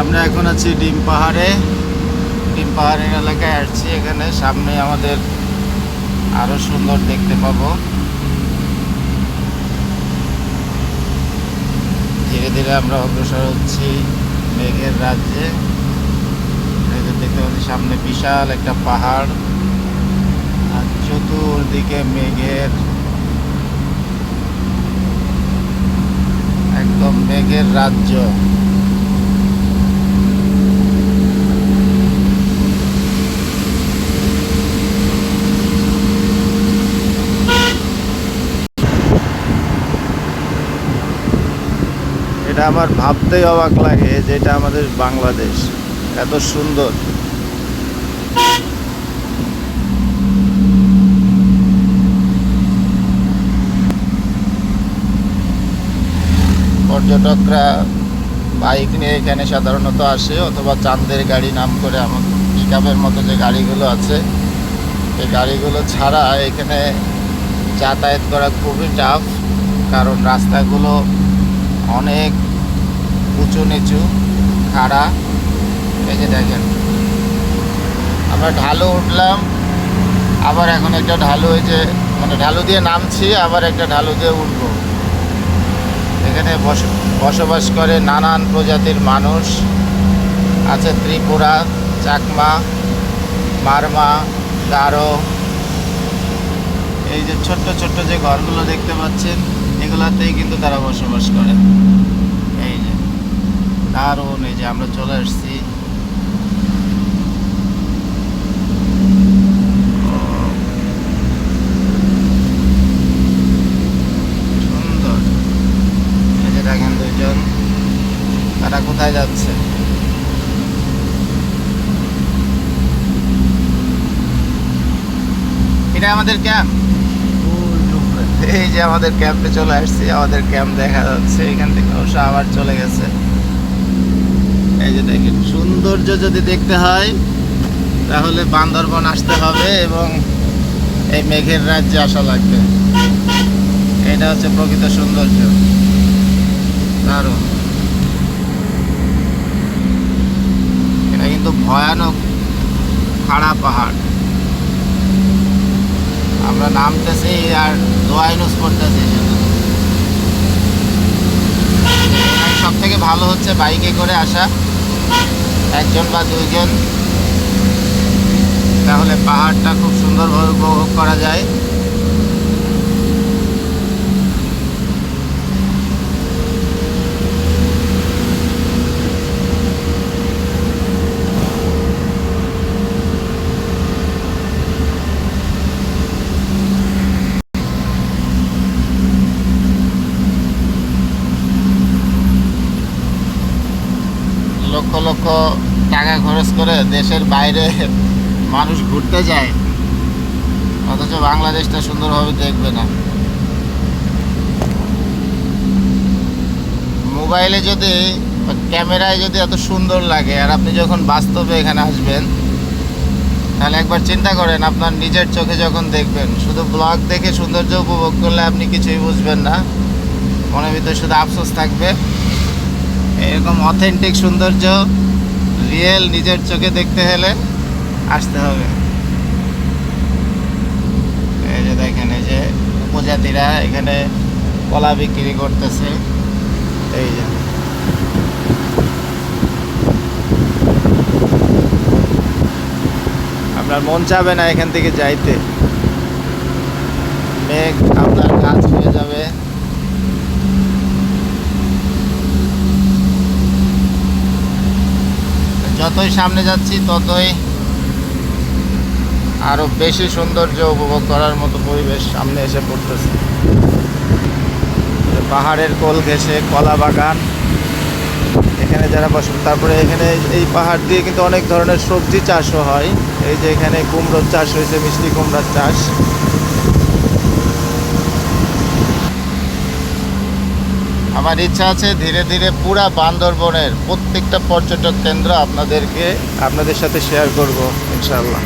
আমরা এখন আছি ডিম পাহাড়ের এলাকায় আসছি। এখানে সামনে আমাদের আরো সুন্দর দেখতে পাবো। ধীরে ধীরে আমরা অগ্রসর হচ্ছি মেঘের রাজ্যে। দেখতে পাচ্ছি সামনে বিশাল একটা পাহাড় আর চতুর্দিকে মেঘের, একদম মেঘের রাজ্য। এটা আমার ভাবতেই অবাক লাগে যে এটা আমাদের বাংলাদেশ, এত সুন্দর। পর্যটকরা বাইক নিয়ে এখানে সাধারণত আসে, অথবা চাঁদের গাড়ি নাম করে আমার পিকআপের মতো যে গাড়িগুলো আছে, এই গাড়িগুলো ছাড়া এখানে যাতায়াত করা খুবই টাফ। কারণ রাস্তাগুলো অনেক উঁচু নিচু, খাড়া। এই যে দেখেন, আমরা ঢালু উঠলাম, আবার এখন একটা ঢালু হয়েছে, মানে ঢালু দিয়ে নামছি, আবার একটা ঢালু দিয়ে উঠবো। এখানে বসবাস করে নানান প্রজাতির মানুষ আছে, ত্রিপুরা, চাকমা, মারমা, গারো। এই যে ছোট্ট ছোট্ট যে ঘরগুলো দেখতে পাচ্ছেন, এগুলাতেই কিন্তু তারা বসবাস করে। এই যে দারুণ, এই যে আমরা চলে আসছি। সুন্দর। এই যে দেখেন দুইজন, তারা কোথায় যাচ্ছে? এটা আমাদের ক্যাম্প। এই যে আমাদের ক্যাম্পে চলে আসছি, আমাদের ক্যাম্প দেখা যাচ্ছে এখান থেকে। অবশ্য আবার চলে গেছে। এই যে দেখেন, সৌন্দর্য যদি দেখতে হয় তাহলে বান্দরবন আসতে হবে এবং এই মেঘের রাজ্যে আসা লাগবে। এটা হচ্ছে প্রকৃত সৌন্দর্য। দারুণ। এটা কিন্তু ভয়ানক খাড়া পাহাড়। আমরা নামতেছি আর দোয়া ইউজ করতেছি। সব থেকে ভালো হচ্ছে বাইকে করে আসা, একজন বা দুইজন, তাহলে পাহাড়টা খুব সুন্দরভাবে উপভোগ করা যায়। লক্ষ লক্ষ টাকা খরচ করে দেশের বাইরে মানুষ ঘুরতে যায়, অথচ বাংলাদেশটা সুন্দরভাবে দেখবে না। মোবাইলে যদি, ক্যামেরায় যদি এত সুন্দর লাগে, আর আপনি যখন বাস্তবে এখানে আসবেন, তাহলে একবার চিন্তা করেন, আপনার নিজের চোখে যখন দেখবেন। শুধু ব্লগ দেখে সৌন্দর্য উপভোগ করলে আপনি কিছুই বুঝবেন না, মনের ভিতরে শুধু আফসোস থাকবে। এরকম অথেন্টিক সৌন্দর্য রিয়েল নিজের চোখে দেখতে হলে আসতে হবে। এই যে দেখেন, এই যে উপজাতিরা এখানে কলা বিক্রি করতেছে। এই যে আপনার মন চাবে না এখান থেকে যাইতে। মেঘ আপনার কাজ হয়ে যাবে। যতই সামনে যাচ্ছি ততই আরো বেশি সৌন্দর্য উপভোগ করার মতো পরিবেশ সামনে এসে পড়তেছে। পাহাড়ের কোল ঘেঁষে কলা বাগান, এখানে যারা বসে। তারপরে এখানে এই পাহাড় দিয়ে কিন্তু অনেক ধরনের সবজি চাষও হয়। এই যে এখানে কুমড়োর চাষ হয়েছে, মিষ্টি কুমড়ার চাষ। আমার ইচ্ছা আছে ধীরে ধীরে পুরা বান্দরবনের প্রত্যেকটা পর্যটক কেন্দ্র আপনাদের সাথে শেয়ার করব ইনশাআল্লাহ।